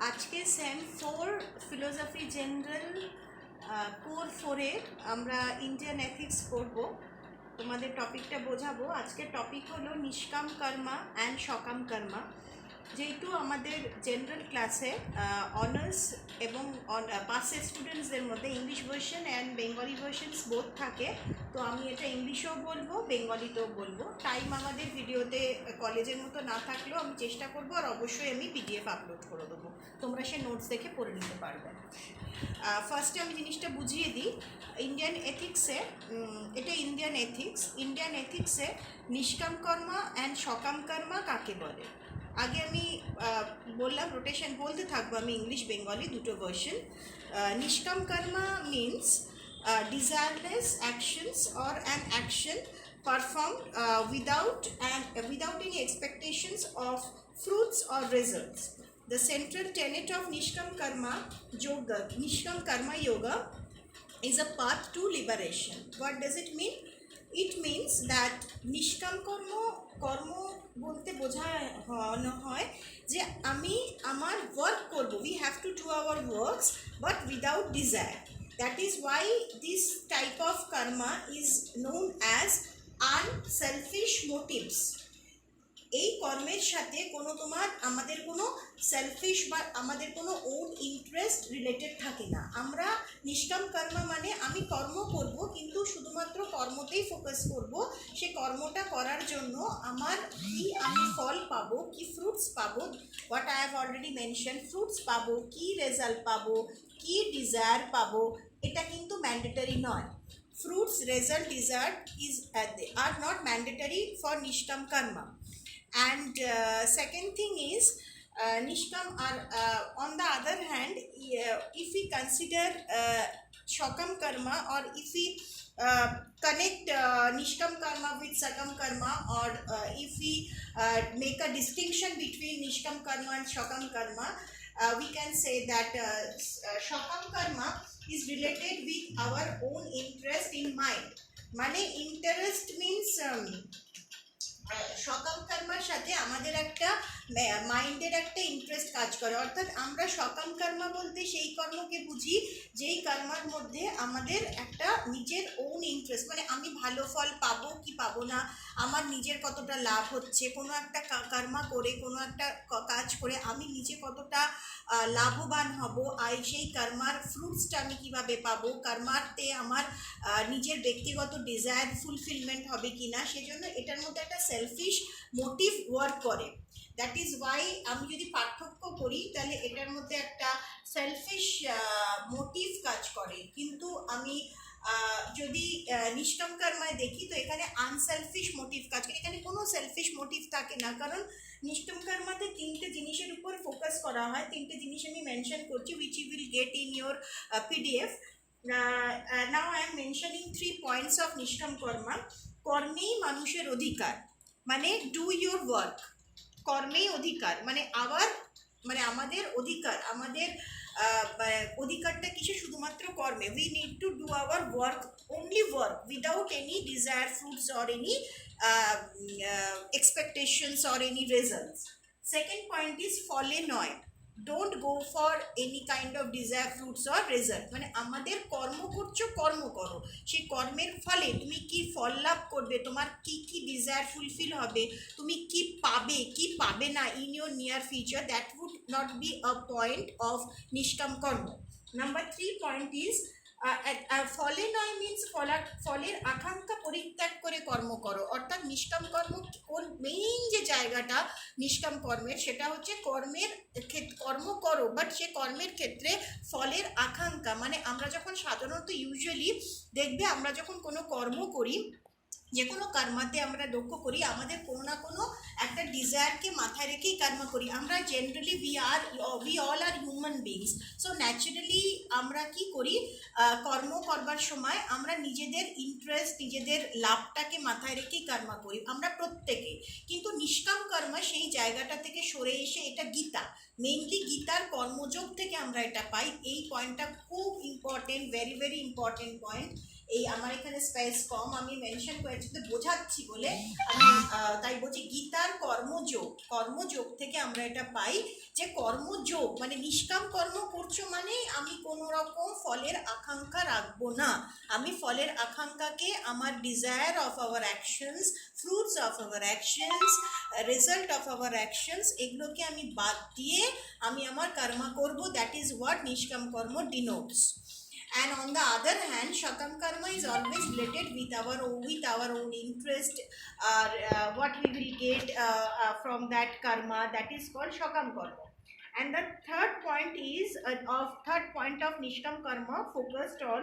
আজকে same 4 philosophy general core 4-এ আমরা Indian ethics করব। তোমাদের টপিকটা বোঝাবো। আজকের টপিক হলো নিষ্কাম কর্মা অ্যান্ড সকাম কর্মা। যেহেতু আমাদের জেনারেল ক্লাসে অনার্স এবং পাসের স্টুডেন্টসদের মধ্যে English version and Bengali versions both থাকে, তো আমি এটা ইংলিশেও বলবো বেঙ্গলিতেও বলবো। টাইম আমাদের ভিডিওতে কলেজের মতো না থাকলেও আমি চেষ্টা করবো, আর অবশ্যই আমি পিডিএফ আপলোড করে দেবো, তোমরা সে নোটস দেখে পড়ে নিতে পারবে। ফার্স্টে আমি জিনিসটা বুঝিয়ে দিই। ইন্ডিয়ান এথিক্সে, এটা ইন্ডিয়ান এথিক্সে নিষ্কাম কর্মা অ্যান্ড সকাম কর্মা কাকে বলে। আগে আমি বললাম, রোটেশন বলতে থাকবো আমি, ইংলিশ বেঙ্গলি দুটো ভার্সন। নিষ্কাম কর্মা means desireless actions or an action performed without any expectations of fruits or results. The central tenet of Nishkam Karma Yoga is a path to liberation. What does it mean? It means that নিষ্কাম কর্ম বলতে বোঝানো হয় যে আমি আমার work করব, we have to do our works but without desire. That is why this type of karma is known as unselfish motives. এই কর্মের সাথে আমাদের কোনো সেলফিশ বা আমাদের কোনো ওন ইন্টারেস্ট রিলেটেড থাকে না। আমরা নিষ্কাম কর্মা মানে আমি কর্ম করব, কিন্তু শুধুমাত্র কর্মতেই ফোকাস করব। সে কর্মটা করার জন্য আমি ফল পাবো, কি ফ্রুটস পাবো, what I have already mention, fruits পাবো, কি রেজাল্ট পাবো, কি ডিজায়ার পাবো, এটা কিন্তু ম্যান্ডেটরি নয়। Fruits, result, desire are not mandatory for Nishkam Karma. And second thing is Nishkam on the other hand, if we consider Shokam Karma, or if we connect Nishkam Karma with Sakam Karma, or if we make a distinction between Nishkam Karma and Shokam Karma, we can say that Shokam Karma is related with our own interest in mind. মানে interest means সকাম কর্মার সাথে আমাদের একটা মাইন্ডের একটা interest কাজ করে। অর্থাৎ আমরা সকাম কর্মা বলতে সেই কর্মকে বুঝি যেই কর্মার মধ্যে আমাদের একটা নিজের ওন ইন্টারেস্ট, মানে আমি ভালো ফল পাবো কি পাবো না, আমার নিজের কতটা লাভ হচ্ছে, কোনো একটা কর্মা করে, কোনো একটা কাজ করে আমি নিজে কতটা লাভবান হব, আর সেই কর্মার ফ্রুটসটা আমি কীভাবে পাবো, কর্মাতে আমার নিজের ব্যক্তিগত ডিজায়ার ফুলফিলমেন্ট হবে কি না, সেজন্য এটার মধ্যে একটা সেলফিশ মোটিভ ওয়ার্ক করে। দ্যাট ইজ ওয়াই আমি যদি পার্থক্য করি তাহলে এটার মধ্যে একটা সেলফিশ মোটিভ কাজ করে। কিন্তু আমি যদি নিষ্কাম কর্মায় দেখি তো এখানে আনসেলফিশ মোটিভ কাজ করে, এখানে কোনো সেলফিশ মোটিভ থাকে না। কারণ নিষ্কাম কর্মাতে 3টে জিনিসের উপর ফোকাস করা হয়। 3টে জিনিস আমি মেনশন করছি, which you will get in your PDF. Now I am mentioning 3 points of nishkam karma. কর্মেই মানুষের অধিকার, মানে ডু ইয়োর ওয়ার্ক। কর্মেই অধিকার মানে আমাদের অধিকার, আমাদের অধিকারটা কিসে? শুধুমাত্র কর্মে। We need to do our work, only work, without any desire fruits or any expectations or any results. Second point is ফলে নয়, don't go for any kind of desire fruits or result. মানে আমাদের কর্ম করছো, কর্ম করো, সেই কর্মের ফলে তুমি কি ফল লাভ করবে, তোমার কি কি ডিজায়ার ফুলফিল হবে, তুমি কি পাবে কি পাবে না in your near future, that would not be a point of nishkam karma. Number 3 point is ফলে নয় মিনস ফলের আকাঙ্ক্ষা পরিত্যাগ করে কর্ম করো। অর্থাৎ নিষ্কাম কর্ম মেইন যে জায়গাটা নিষ্কাম কর্মের, সেটা হচ্ছে কর্ম করো, বাট সে কর্মের ক্ষেত্রে ফলের আকাঙ্ক্ষা, মানে আমরা যখন সাধারণত ইউজুয়ালি দেখবে আমরা যখন কোনো কর্ম করি, যে কোনো কর্মাতে আমরা লক্ষ্য করি আমাদের কোনো না কোনো একটা ডিজায়ারকে মাথায় রেখেই কর্ম করি। আমরা generally we all are human beings, so naturally আমরা কি করি, কর্ম করবার সময় আমরা নিজেদের ইন্টারেস্ট, নিজেদের লাভটাকে মাথায় রেখেই কর্ম করি আমরা প্রত্যেকে। কিন্তু নিষ্কাম কর্ম সেই জায়গাটা থেকে সরে এসে, এটা গীতা, মেইনলি গীতার কর্মযোগ থেকে আমরা এটা পাই। এই পয়েন্টটা খুব important, very very important point. এই আমার এখানে স্পেস কম, আমি মেনশন করেছি তো বোঝাচ্ছি বলে আমি তাই বলছি গীতার কর্মযোগ থেকে আমরা এটা পাই যে কর্মযোগ মানে নিষ্কাম কর্ম করছো মানে আমি কোনো রকম ফলের আকাঙ্ক্ষা রাখবো না, আমি ফলের আকাঙ্ক্ষাকে আমার desire of our actions, fruits of our actions, result of our actions এগুলোকে আমি বাদ দিয়ে আমি আমার কর্ম করব, দ্যাট ইজ হোয়াট নিষ্কাম কর্ম denotes. And on the other hand, shakam karma is always related with our own interest, what we will get from that karma, that is called shakam karma. And the third point of nishkam karma focused on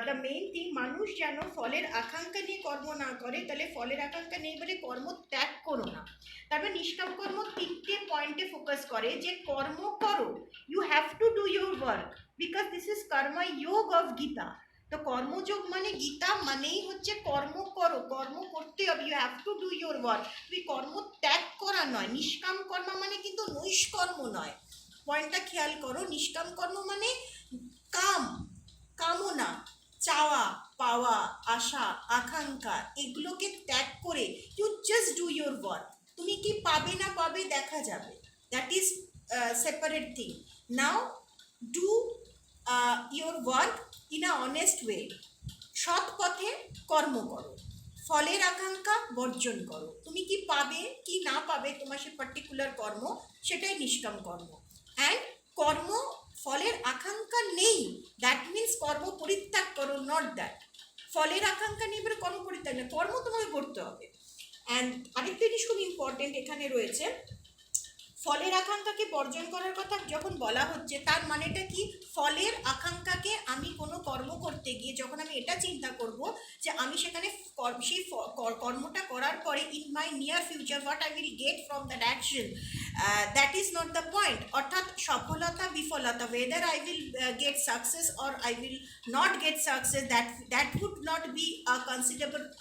the main thing, মানুষ যেন ফলের আকাঙ্ক্ষা নিয়ে কর্ম না করে, তাহলে ফলের আকাঙ্ক্ষা নেই বলে কর্ম ত্যাগ করো না। তারপর নিষ্কাম কর্ম তিনটে পয়েন্টে ফোকাস করে যে কর্ম করো, you have to do your work because this is karma yoga of Gita. তো কর্মযোগ মানে গীতা মানেই হচ্ছে কর্ম করো, কর্ম করতে হবে, you have to do your work. তুই কর্ম ত্যাগ করা নয়, নিষ্কাম কর্ম মানে কিন্তু নৈষ্কর্ম নয়, পয়েন্টটা খেয়াল করো। নিষ্কাম কর্ম মানে কামনা, চাওয়া পাওয়া, আশা আকাঙ্ক্ষা এগুলোকে ত্যাগ করে you just do your work. তুমি কি পাবে না পাবে দেখা যাবে, that is separate thing. Now do your work in a honest way, সৎ পথে কর্ম করো, ফলের আকাঙ্ক্ষা বর্জন করো। তুমি কি পাবে কি না পাবে তোমার সে পার্টিকুলার কর্ম, সেটাই নিষ্কাম কর্ম। অ্যান্ড কর্ম ফলের আকাঙ্ক্ষা নেই, দ্যাট মিনস কর্ম পরিত্যাগ করো, নট দ্যাট ফলের আকাঙ্ক্ষা নেই এবারে কর্ম পরিত্যাগ না, কর্ম তোমাকে করতে হবে। অ্যান্ড আরেকটা জিনিস খুব ইম্পর্টেন্ট এখানে রয়েছে, ফলের আকাঙ্ক্ষাকে বর্জন করার কথা যখন বলা হচ্ছে তার মানেটা কি, ফলের আকাঙ্ক্ষাকে আমি কোনো কর্ম করতে গিয়ে যখন আমি এটা চিন্তা করব যে আমি সেখানে সেই কর্মটা করার পরে in my near future what I will get from that action, that is not the point. অর্থাৎ সফলতা বিফলতা, whether I will get success or I will not get success, that would not be a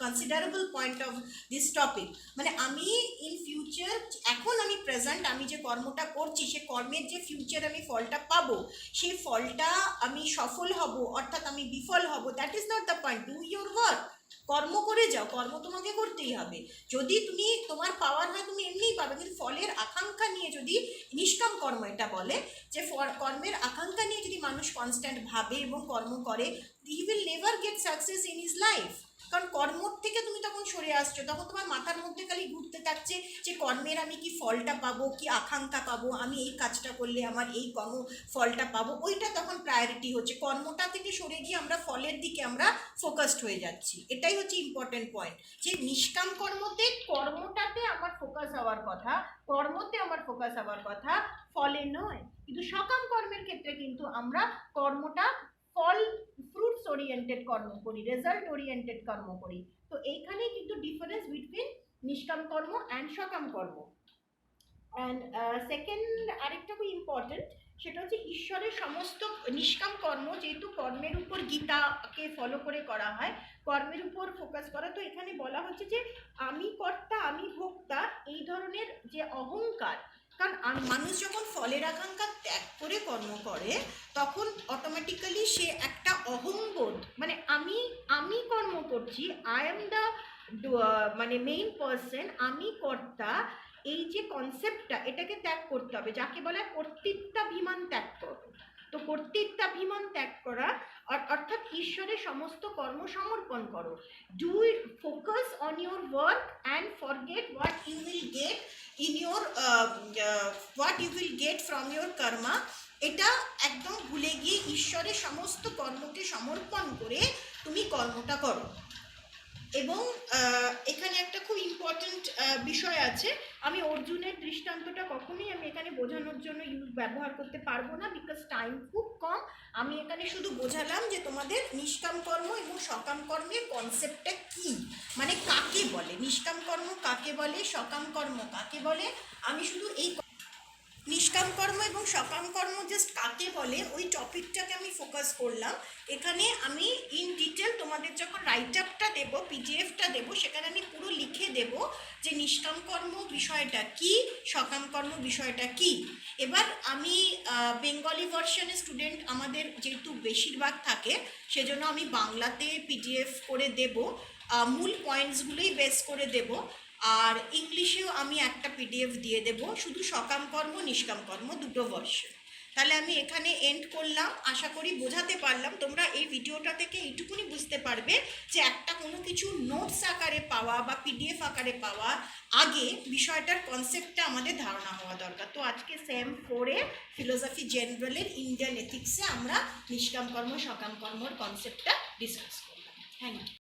considerable point of this topic. মানে আমি in future, এখন আমি present আমি যে কর্মটা করছি সে কর্মের যে ফিউচার আমি ফলটা পাবো, সেই ফলটা আমি সফল হব অর্থাৎ আমি বিফল হব, that is not the point. Do your work, কর্ম করে যাও, কর্ম তোমাকে করতেই হবে। যদি তুমি তোমার পাওয়ার হয় তুমি এমনিই পাবে, কিন্তু ফলের আকাঙ্ক্ষা নিয়ে যদি, নিষ্কাম কর্ম এটা বলে যে কর্মের আকাঙ্ক্ষা নিয়ে যদি মানুষ কনস্ট্যান্ট ভাবে এবং কর্ম করে, he will never gate success in his life. কারণ কর্মর থেকে তুমি তখন সরে আসছো, তখন তোমার মাথার মধ্যে খালি ঘুরতে থাকছে যে কর্মের আমি কি ফলটা পাবো, কি আকাঙ্ক্ষা পাবো, আমি এই কাজটা করলে আমার এই কর্ম ফলটা পাবো, ওইটা তখন প্রায়োরিটি হচ্ছে। কর্মটা থেকে সরে গিয়ে আমরা ফলের দিকে আমরা ফোকাসড হয়ে যাচ্ছি, এটাই হচ্ছে ইম্পর্টেন্ট পয়েন্ট। যে নিষ্কাম কর্মতে কর্মটাতে আমার ফোকাস হওয়ার কথা, কর্মতে আমার ফোকাস হওয়ার কথা, ফলে নয়। কিন্তু সকাম কর্মের ক্ষেত্রে কিন্তু আমরা কর্মটা ফল ফ্রুটস ওরিয়েন্টেড কর্ম করি, রেজাল্ট ওরিয়েন্টেড কর্ম করি। তো এইখানেই কিন্তু ডিফারেন্স বিটুইন নিষ্কাম কর্ম অ্যান্ড সকাম কর্ম। অ্যান্ড সেকেন্ড আরেকটা খুব ইম্পর্টেন্ট, সেটা হচ্ছে ঈশ্বরের সমস্ত নিষ্কাম কর্ম, যেহেতু কর্মের উপর গীতাকে ফলো করে করা হয়, কর্মের উপর ফোকাস করা। তো এখানে বলা হচ্ছে যে আমি কর্তা আমি ভোক্তা, এই ধরনের যে অহংকার, কারণ মানুষ যখন ফলের আকাঙ্ক্ষা ত্যাগ করে কর্ম করে তখন অটোমেটিক্যালি সে একটা অহংবোধ, মানে আমি কর্ম করছি, আই এম দ্য মানে মেইন পার্সন, আমি কর্তা, এই যে কনসেপ্টটা এটাকে ত্যাগ করতে হবে, যাকে বলে কর্তৃত্বাভিমান ত্যাগ করো। তো কর্তৃত্বাভিমান ত্যাগ করা অর্থাৎ ঈশ্বরের সমস্ত কর্ম সমর্পণ করো। Do focus on your work and forget what you will get in your what you will get from your karma. এটা একদম ভুলে গিয়ে ঈশ্বরের সমস্ত কর্মকে সমর্পণ করে তুমি কর্মটা করো। এবং এখানে একটা খুব ইম্পর্টেন্ট বিষয় আছে, আমি অর্জুনের দৃষ্টান্তটা কখনোই আমি এখানে বোঝানোর জন্য ব্যবহার করতে পারবো না, বিকজ টাইম খুব কম। আমি এখানে শুধু বোঝালাম যে তোমাদের নিষ্কাম কর্ম এবং সকাম কর্মের কনসেপ্টটা কি, মানে কাকে বলে নিষ্কাম কর্ম, কাকে বলে সকাম কর্ম, কাকে বলে। আমি শুধু এই নিষ্কাম কর্ম এবং সকাম কর্ম জাস্ট কাকে বলে ওই টপিকটাকে আমি ফোকাস করলাম। এখানে আমি ইন ডিটেল তোমাদের যখন রাইট আপটা দেবো, পিডিএফটা দেবো, সেখানে আমি পুরো লিখে দেব যে নিষ্কাম কর্ম বিষয়টা কি, সকাম কর্ম বিষয়টা কি। এবার আমি বেঙ্গলি ভার্সনের স্টুডেন্ট আমাদের যেহেতু বেশিরভাগ থাকে, সেজন্য আমি বাংলাতে পিডিএফ করে দেব, মূল পয়েন্টসগুলোই বেস করে দেব। আর ইংলিশেও আমি একটা পিডিএফ দিয়ে দেব, শুধু সকাম কর্ম নিষ্কাম কর্ম দুটো ভার্সন। তাহলে আমি এখানে এন্ড করলাম। আশা করি বোঝাতে পারলাম। তোমরা এই ভিডিওটা থেকে এইটুকুনি বুঝতে পারবে যে একটা কোনো কিছু নোটস আকারে পাওয়া বা পিডিএফ আকারে পাওয়া আগে বিষয়টার কনসেপ্টটা আমাদের ধারণা হওয়া দরকার। তো আজকে সেম 4-এ ফিলোসফি জেনারেলের ইন্ডিয়ান এথিক্সে আমরা নিষ্কাম কর্ম সকাম কর্মর কনসেপ্টটা ডিসকাস করলাম। Thank you.